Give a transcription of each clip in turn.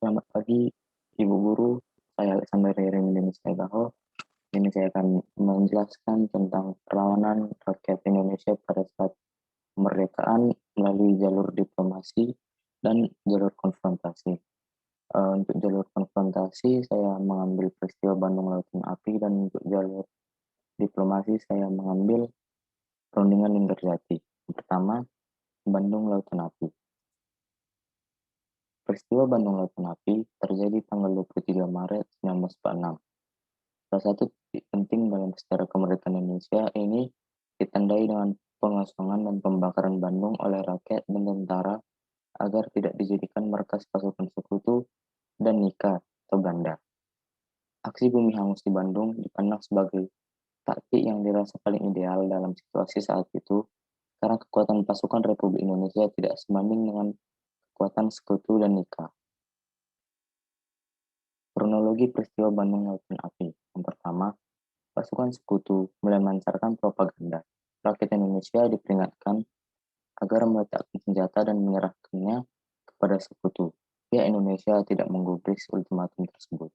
Selamat pagi, Ibu Guru. Saya Alexander dari Indonesia Gaho. Ini saya akan menjelaskan tentang perlawanan rakyat Indonesia pada saat kemerdekaan melalui jalur diplomasi dan jalur konfrontasi. Untuk jalur konfrontasi, saya mengambil peristiwa Bandung Lautan Api, dan untuk jalur diplomasi, saya mengambil perundingan Linggarjati. Pertama, Bandung Lautan Api. Peristiwa Bandung Lautan Api terjadi tanggal 23 Maret 1946. Salah satu titik penting dalam sejarah kemerdekaan Indonesia ini ditandai dengan pengosongan dan pembakaran Bandung oleh rakyat dan tentara agar tidak dijadikan markas pasukan sekutu dan Nika atau Belanda. Aksi bumi hangus di Bandung dipandang sebagai taktik yang dirasa paling ideal dalam situasi saat itu karena kekuatan pasukan Republik Indonesia tidak sebanding dengan kekuatan sekutu dan Nika. Kronologi peristiwa Bandung Lautan Api. Yang pertama, pasukan sekutu mulai melancarkan propaganda. Rakyat Indonesia diperingatkan agar meletakkan senjata dan menyerahkannya kepada sekutu. Pihak Indonesia tidak menggubris ultimatum tersebut.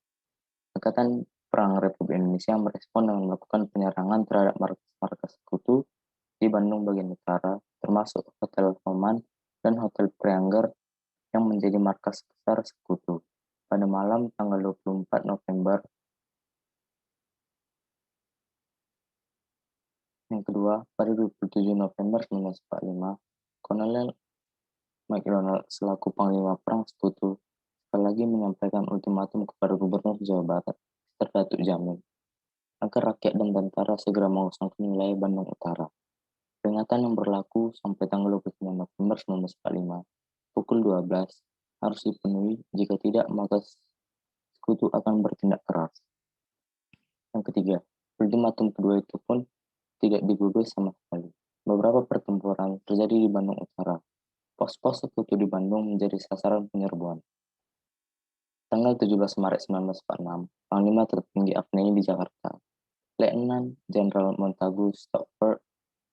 Angkatan Perang Republik Indonesia merespon dengan melakukan penyerangan terhadap markas-markas sekutu di Bandung bagian utara, termasuk Hotel Homan dan Hotel Preanger yang menjadi markas besar sekutu. Pada malam tanggal 24 November, yang kedua, pada 27 November 1945, Kolonel McDonald selaku Panglima Perang Sekutu sekali lagi menyampaikan ultimatum kepada Gubernur Jawa Barat, Mr. Datuk Jamil, agar rakyat dan tentara segera mengosongkan wilayah Bandung Utara. Peringatan yang berlaku sampai tanggal 29 November 1945, pukul 12, harus dipenuhi, jika tidak maka sekutu akan bertindak keras. Yang ketiga, ultimatum kedua itu pun tidak digubris sama sekali. Beberapa pertempuran terjadi di Bandung Utara. Pos-pos sekutu di Bandung menjadi sasaran penyerbuan. Tanggal 17 Maret 1946, Panglima tertinggi AFNI di Jakarta, Letnan Jenderal Montagu Stopford,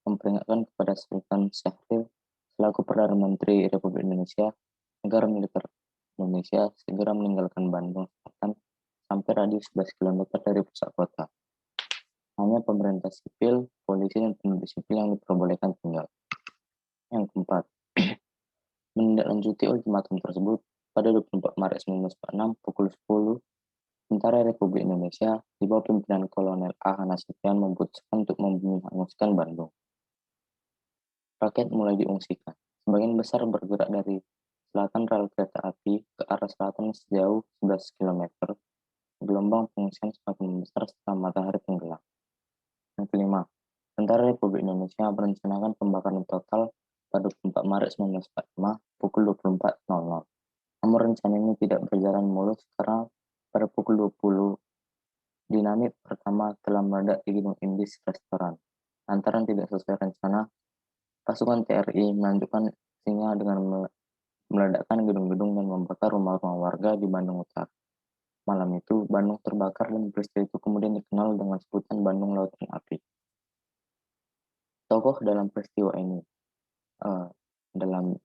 memperingatkan kepada Sultan Syahrir selaku Perdana Menteri Republik Indonesia agar militer Indonesia segera meninggalkan Bandung Selatan sampai radius 11 km dari pusat kota. Hanya pemerintah sipil, polisi, dan penduduk sipil yang diperbolehkan tinggal. Yang keempat, menindaklanjuti ultimatum tersebut, pada 24 Maret 1946 pukul 10, Tentara Republik Indonesia di bawah pimpinan Kolonel A. Nasution memutuskan untuk membumi hanguskan Bandung. Rakyat mulai diungsikan. Sebagian besar bergerak dari selatan rel kereta api ke arah selatan sejauh 11 km. Gelombang pengungsian semakin membesar setelah matahari tenggelam. Yang kelima, Tentara Republik Indonesia merencanakan pembakaran total pada 24 Maret 1945 pukul 24.00. Namun rencana ini tidak berjalan mulus karena pada pukul 20, dinamit pertama telah meledak di gedung Indis restoran. Lantaran tidak sesuai rencana, pasukan TRI melanjutkan aksinya dengan meledakkan gedung-gedung dan membakar rumah-rumah warga di Bandung Utara. Malam itu, Bandung terbakar dan peristiwa itu kemudian dikenal dengan sebutan Bandung Lautan Api. Tokoh dalam peristiwa ini dalam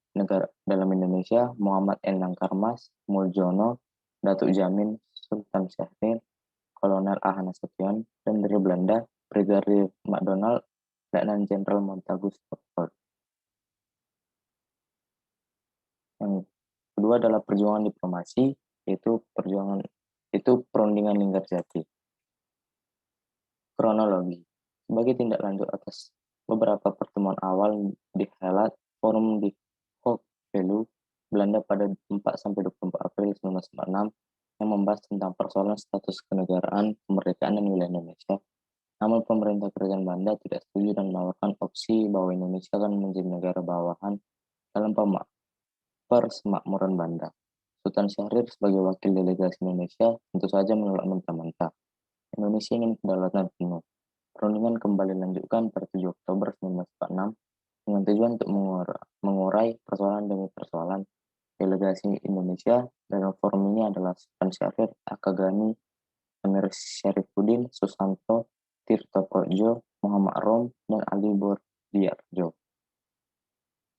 Indonesia, Muhammad Endang Karmas, Muljono, Datuk Jamin, Sultan Syahrir, Kolonel A. Nasution, dan dari Belanda, Brigadir McDonald, Letnan Jenderal Montagu Stopford. Yang kedua adalah perjuangan diplomasi, yaitu perundingan Linggarjati. Kronologi. Sebagai tindak lanjut atas beberapa pertemuan awal di Helat, forum di Hoogvelde, Belanda pada 4-24 April 1946 yang membahas tentang persoalan status kenegaraan, kemerdekaan, dan wilayah Indonesia. Namun pemerintah kerajaan Belanda tidak setuju dan menawarkan opsi bahwa Indonesia akan menjadi negara bawahan dalam persemakmuran Belanda. Sultan Syahrir sebagai wakil delegasi Indonesia tentu saja menolak mentah-mentah. Indonesia ingin kedaulatan penuh. Perundingan kembali dilanjutkan pada 7 Oktober 1946 dengan tujuan untuk mengurai persoalan demi persoalan. Delegasi Indonesia dalam forum ini adalah Sultan Syahrir, Akagani, Amir Syarifuddin, Susanto, Tirto Projo, Muhammad Rom, dan Ali Bordiarjo.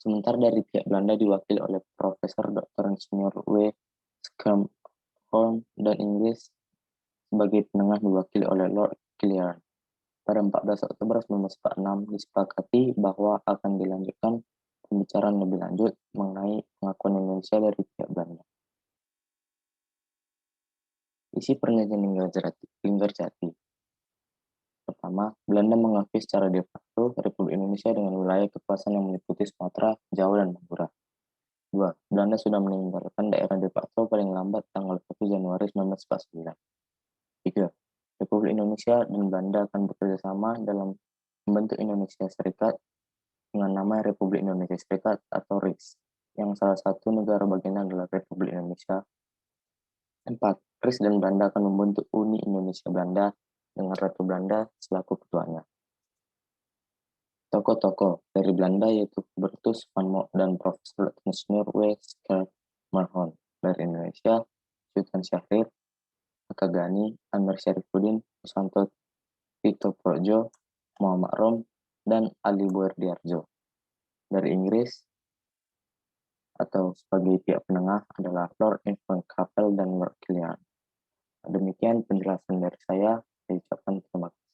Sementara dari pihak Belanda diwakili oleh Profesor Dr. Insinyur W. Stockholm, dan Inggris sebagai penengah diwakili oleh Lord Kilian. Pada 14 Oktober 1946 disepakati bahwa akan dilanjutkan pembicaraan lebih lanjut mengenai pengakuan Indonesia dari pihak Belanda. Isi perjanjian Linggarjati. Pertama, Belanda mengakui secara de facto Republik Indonesia dengan wilayah kekuasaan yang meliputi Sumatera, Jawa, dan Madura. 2. Belanda sudah meninggalkan daerah de facto paling lambat tanggal 1 Januari 1949. 3. Republik Indonesia dan Belanda akan bekerja sama dalam membentuk Indonesia Serikat dengan nama Republik Indonesia Serikat atau RIS, yang salah satu negara bagiannya adalah Republik Indonesia. 4. RIS dan Belanda akan membentuk Uni Indonesia Belanda dengan Ratu Belanda selaku ketuanya. Tokoh-tokoh dari Belanda yaitu Hubertus van Mook dan Profesor Insinyur W. Schermerhorn. Dari Indonesia, Sultan Syahrir, Akagani, Amir Syarifuddin, Susanto Tito Projo, Muhammad Rom, dan Ali Boerdiarjo. Dari Inggris, atau sebagai pihak penengah adalah Lord Infant Capel dan Lord Kilian. Demikian penjelasan dari saya ucapkan terima kasih.